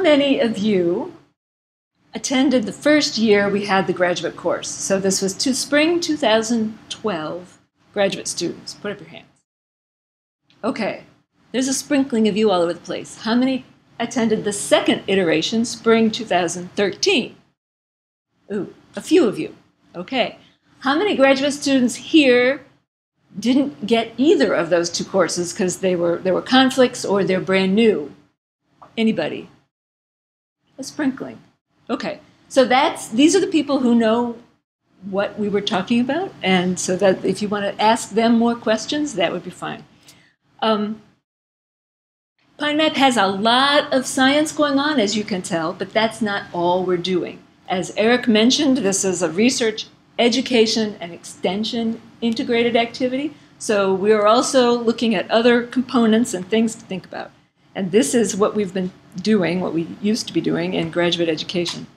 many of you attended the first year we had the graduate course? So this was spring 2012 graduate students. Put up your hands. Okay, there's a sprinkling of you all over the place. How many attended the second iteration, spring 2013? Ooh, a few of you. Okay. How many graduate students here didn't get either of those two courses because there were conflicts or they're brand new? Anybody? A sprinkling. Okay. So these are the people who know what we were talking about, and so that if you want to ask them more questions, that would be fine. PINEMAP has a lot of science going on, as you can tell, but that's not all we're doing. As Eric mentioned, this is a research, education, and extension integrated activity. So we are also looking at other components and things to think about. And this is what we've been doing, what we used to be doing in graduate education.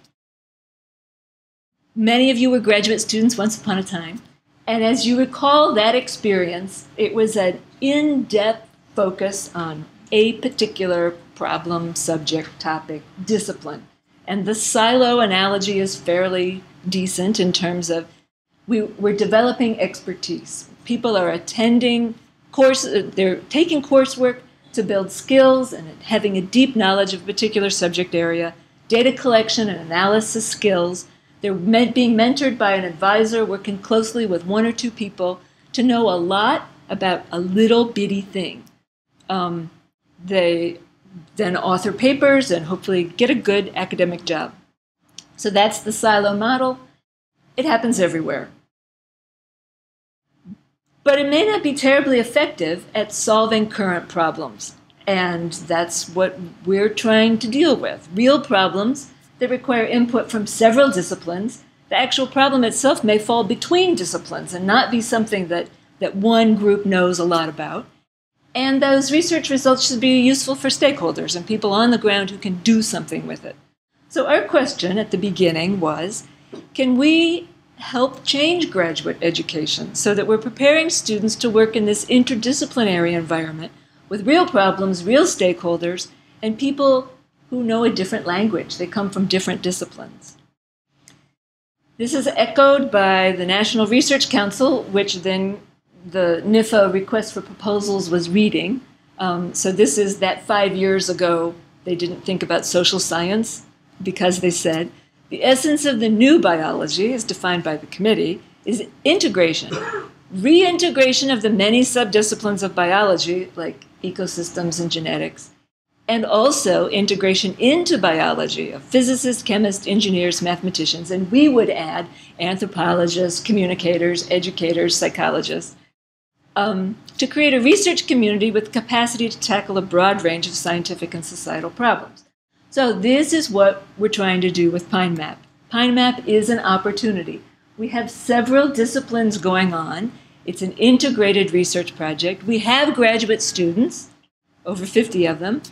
Many of you were graduate students once upon a time. And as you recall that experience, it was an in-depth focus on a particular problem, subject, topic, discipline. And the silo analogy is fairly decent in terms of we're developing expertise. People are attending courses, they're taking coursework to build skills and having a deep knowledge of a particular subject area, data collection and analysis skills. They're being mentored by an advisor, working closely with one or two people to know a lot about a little bitty thing. They then author papers and hopefully get a good academic job. So that's the silo model. It happens everywhere. But it may not be terribly effective at solving current problems. And that's what we're trying to deal with. Real problems that require input from several disciplines. The actual problem itself may fall between disciplines and not be something that one group knows a lot about. And those research results should be useful for stakeholders and people on the ground who can do something with it. So our question at the beginning was, can we help change graduate education so that we're preparing students to work in this interdisciplinary environment with real problems, real stakeholders, and people who know a different language? They come from different disciplines. This is echoed by the National Research Council, which then the NIFA request for proposals was reading. So this is that 5 years ago, they didn't think about social science because they said, the essence of the new biology, as defined by the committee, is integration, reintegration of the many subdisciplines of biology, like ecosystems and genetics, and also integration into biology of physicists, chemists, engineers, mathematicians, and we would add anthropologists, communicators, educators, psychologists, to create a research community with capacity to tackle a broad range of scientific and societal problems. So this is what we're trying to do with PINEMAP. PINEMAP is an opportunity. We have several disciplines going on. It's an integrated research project. We have graduate students, over 50 of them,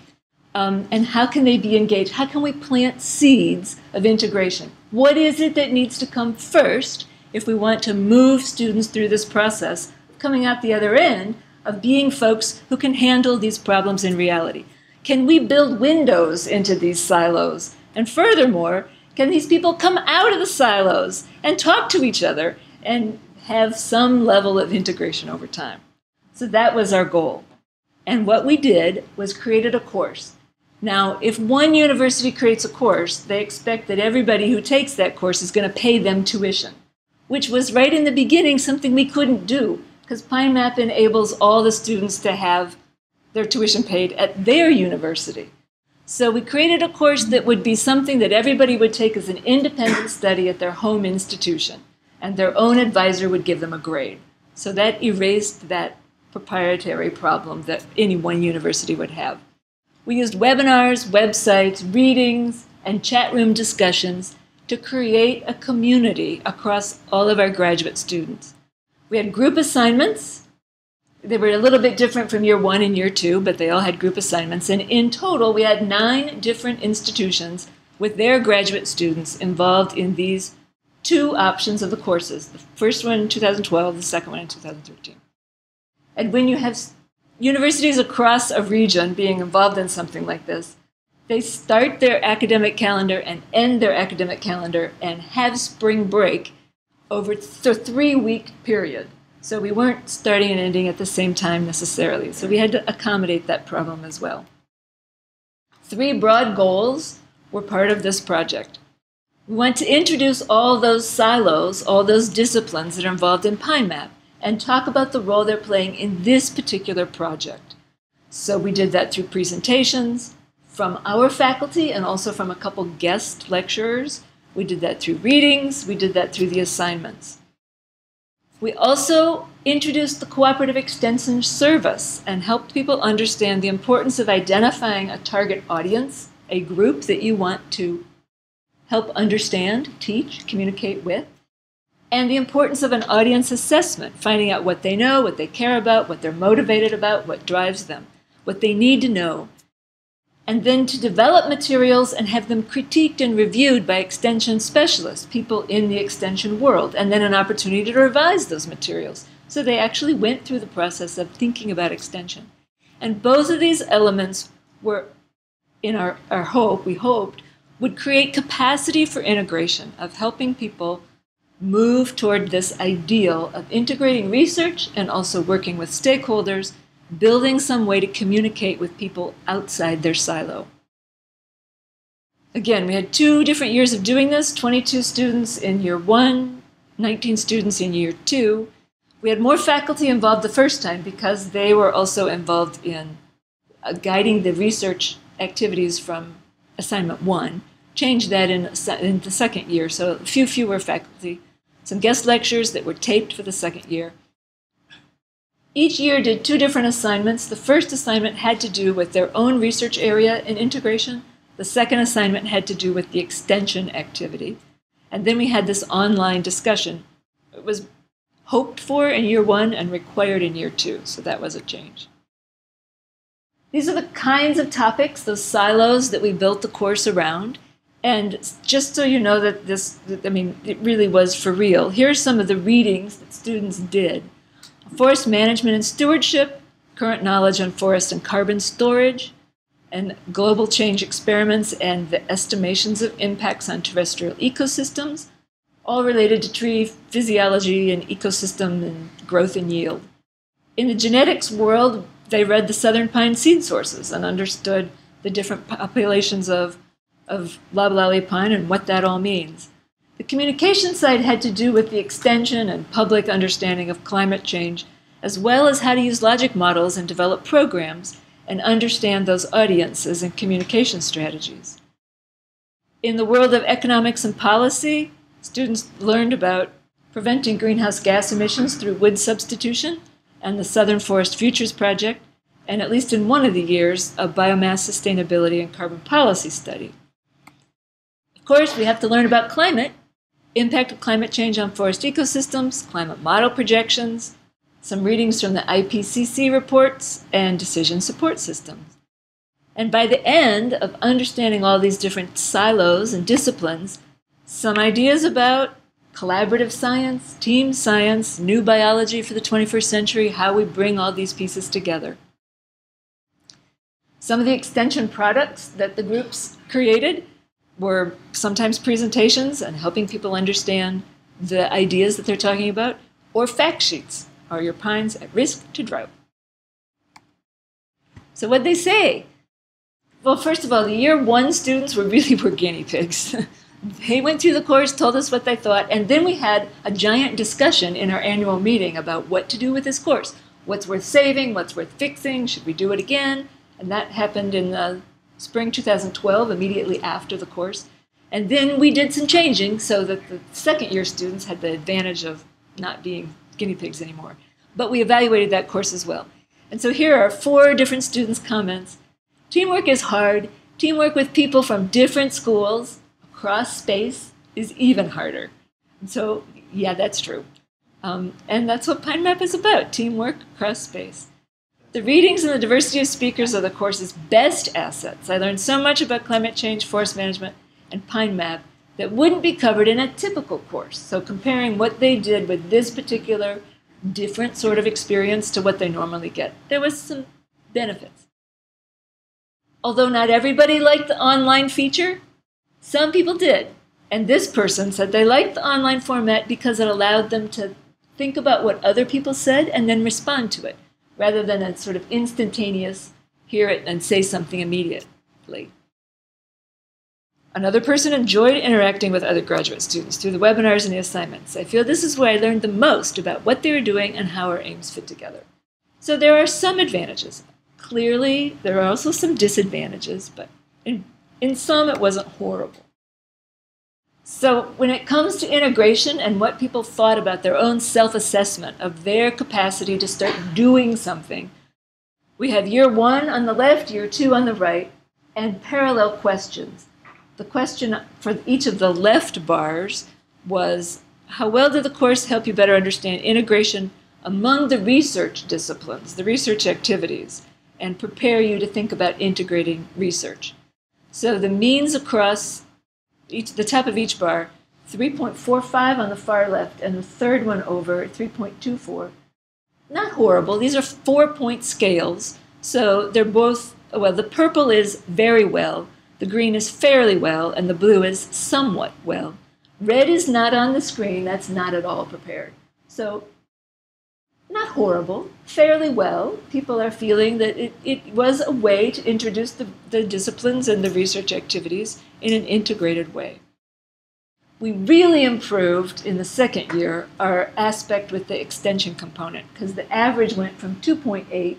and how can they be engaged? How can we plant seeds of integration? What is it that needs to come first if we want to move students through this process, coming out the other end of being folks who can handle these problems in reality? Can we build windows into these silos? And furthermore, can these people come out of the silos and talk to each other and have some level of integration over time? So that was our goal. And what we did was created a course. Now, if one university creates a course, they expect that everybody who takes that course is going to pay them tuition, which was right in the beginning something we couldn't do, because PINEMAP enables all the students to have their tuition paid at their university. So we created a course that would be something that everybody would take as an independent study at their home institution, and their own advisor would give them a grade. So that erased that proprietary problem that any one university would have. We used webinars, websites, readings, and chat room discussions to create a community across all of our graduate students. We had group assignments. They were a little bit different from year 1 and year 2, but they all had group assignments. And in total, we had 9 different institutions with their graduate students involved in these 2 options of the courses. The first one in 2012, the second one in 2013. And when you have universities across a region being involved in something like this, They start their academic calendar and end their academic calendar and have spring break over the 3-week period. So we weren't starting and ending at the same time necessarily. So we had to accommodate that problem as well. 3 broad goals were part of this project. We want to introduce all those silos, all those disciplines that are involved in PINEMAP, and talk about the role they're playing in this particular project. So we did that through presentations from our faculty and also from a couple guest lecturers. We did that through readings. We did that through the assignments. We also introduced the cooperative extension service and helped people understand the importance of identifying a target audience, a group that you want to help understand, teach, communicate with, and the importance of an audience assessment, finding out what they know, what they care about, what they're motivated about, what drives them, what they need to know, and then to develop materials and have them critiqued and reviewed by extension specialists, people in the extension world, and then an opportunity to revise those materials. So they actually went through the process of thinking about extension. And both of these elements were, in our hope, we hoped, would create capacity for integration, of helping people move toward this ideal of integrating research and also working with stakeholders, building some way to communicate with people outside their silo. Again, we had 2 different years of doing this, 22 students in year 1, 19 students in year 2. We had more faculty involved the first time because they were also involved in guiding the research activities from assignment 1. Changed that in the second year, so a few fewer faculty. Some guest lectures that were taped for the second year. Each year did 2 different assignments. The first assignment had to do with their own research area and integration. The second assignment had to do with the extension activity. And then we had this online discussion. It was hoped for in year 1 and required in year 2, so that was a change. These are the kinds of topics, those silos that we built the course around. And just so you know that it really was for real, here are some of the readings that students did. Forest management and stewardship, current knowledge on forest and carbon storage, and global change experiments and the estimations of impacts on terrestrial ecosystems, all related to tree physiology and ecosystem and growth and yield. In the genetics world, they read the southern pine seed sources and understood the different populations of loblolly pine and what that all means. The communication side had to do with the extension and public understanding of climate change, as well as how to use logic models and develop programs and understand those audiences and communication strategies. In the world of economics and policy, students learned about preventing greenhouse gas emissions through wood substitution and the Southern Forest Futures Project, and at least in one of the years, a biomass sustainability and carbon policy study. Of course, we have to learn about climate, impact of climate change on forest ecosystems, climate model projections, some readings from the IPCC reports, and decision support systems. And by the end of understanding all these different silos and disciplines, some ideas about collaborative science, team science, new biology for the 21st century, how we bring all these pieces together. Some of the extension products that the groups created were sometimes presentations and helping people understand the ideas that they're talking about, or fact sheets. Are your pines at risk to drought? So what'd they say? Well, first of all, the year 1 students were guinea pigs. They went through the course, told us what they thought, and then we had a giant discussion in our annual meeting about what to do with this course. What's worth saving? What's worth fixing? Should we do it again? And that happened in spring 2012, immediately after the course. And then we did some changing so that the second year students had the advantage of not being guinea pigs anymore. But we evaluated that course as well. And so here are 4 different students' comments. Teamwork is hard. Teamwork with people from different schools across space is even harder. And so, yeah, that's true. And that's what PINEMAP is about, teamwork across space. The readings and the diversity of speakers are the course's best assets. I learned so much about climate change, forest management, and PINEMAP that wouldn't be covered in a typical course. So comparing what they did with this particular different sort of experience to what they normally get, there was some benefits. Although not everybody liked the online feature, some people did. And this person said they liked the online format because it allowed them to think about what other people said and then respond to it, rather than a sort of instantaneous hear it and say something immediately. Another person enjoyed interacting with other graduate students through the webinars and the assignments. I feel this is where I learned the most about what they were doing and how our aims fit together. So there are some advantages. Clearly, there are also some disadvantages, but in some it wasn't horrible. So when it comes to integration and what people thought about their own self-assessment of their capacity to start doing something, we have year 1 on the left, year 2 on the right, and parallel questions. The question for each of the left bars was, how well did the course help you better understand integration among the research disciplines, the research activities, and prepare you to think about integrating research? So the means across the top of each bar, 3.45 on the far left, and the third one over, 3.24. Not horrible. These are 4-point scales, so they're both, well, the purple is very well, the green is fairly well, and the blue is somewhat well. Red is not on the screen. That's not at all prepared. So not horrible, fairly well. People are feeling that it was a way to introduce the disciplines and the research activities in an integrated way. We really improved in the second year our aspect with the extension component, because the average went from 2.8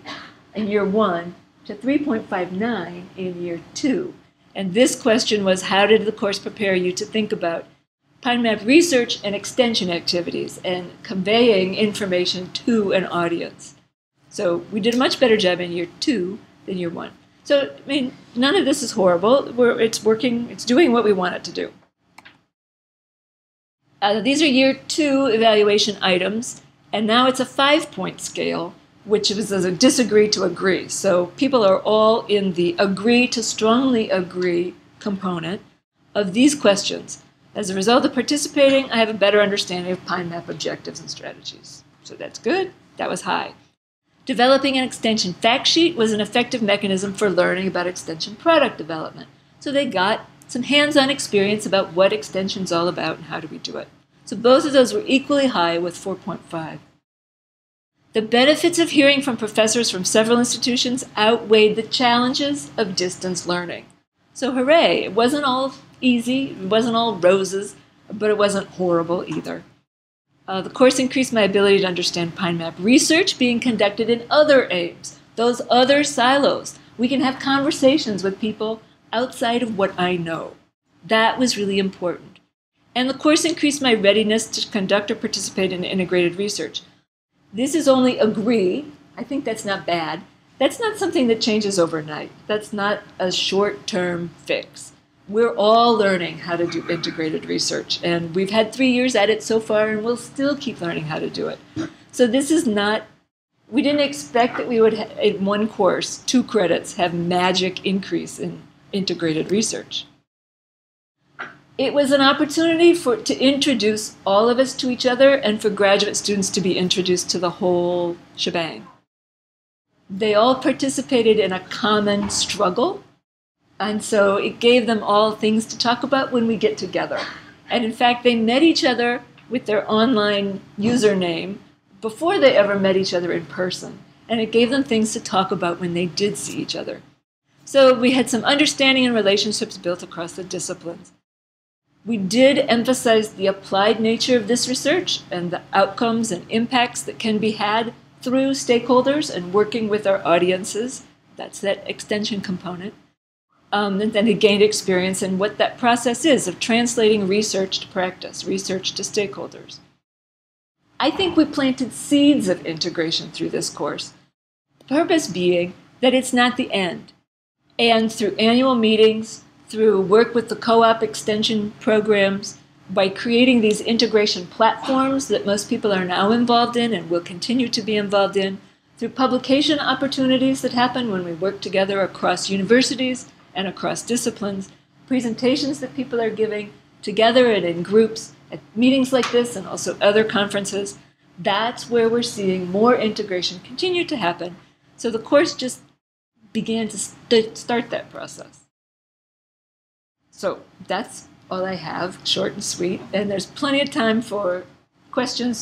in year 1 to 3.59 in year 2. And this question was, how did the course prepare you to think about PINEMAP research and extension activities and conveying information to an audience? So we did a much better job in year 2 than year 1. So, I mean, none of this is horrible. It's working, it's doing what we want it to do. These are year 2 evaluation items, and now it's a 5-point scale, which is a disagree to agree. So people are all in the agree to strongly agree component of these questions. As a result of participating, I have a better understanding of PINEMAP objectives and strategies. So that's good. That was high. Developing an extension fact sheet was an effective mechanism for learning about extension product development. So they got some hands-on experience about what extension's all about and how do we do it. So both of those were equally high with 4.5. The benefits of hearing from professors from several institutions outweighed the challenges of distance learning. So hooray, it wasn't all easy, it wasn't all roses, but it wasn't horrible either. The course increased my ability to understand PINEMAP research being conducted in other aims, those other silos. We can have conversations with people outside of what I know. That was really important. And the course increased my readiness to conduct or participate in integrated research. This is only agree. I think that's not bad. That's not something that changes overnight. That's not a short-term fix. We're all learning how to do integrated research, and we've had 3 years at it so far, and we'll still keep learning how to do it. So this is not, we didn't expect that we would, in one course, 2 credits, have magic increase in integrated research. It was an opportunity to introduce all of us to each other and for graduate students to be introduced to the whole shebang. They all participated in a common struggle, and so it gave them all things to talk about when we get together. And in fact, they met each other with their online username before they ever met each other in person. And it gave them things to talk about when they did see each other. So we had some understanding and relationships built across the disciplines. We did emphasize the applied nature of this research and the outcomes and impacts that can be had through stakeholders and working with our audiences. That's that extension component. And then it gained experience in what that process is of translating research to practice, research to stakeholders. I think we planted seeds of integration through this course, the purpose being that it's not the end. And through annual meetings, through work with the co-op extension programs, by creating these integration platforms that most people are now involved in and will continue to be involved in, through publication opportunities that happen when we work together across universities and across disciplines, presentations that people are giving together and in groups at meetings like this and also other conferences, that's where we're seeing more integration continue to happen. So the course just began to start that process. So that's all I have, short and sweet, and there's plenty of time for questions.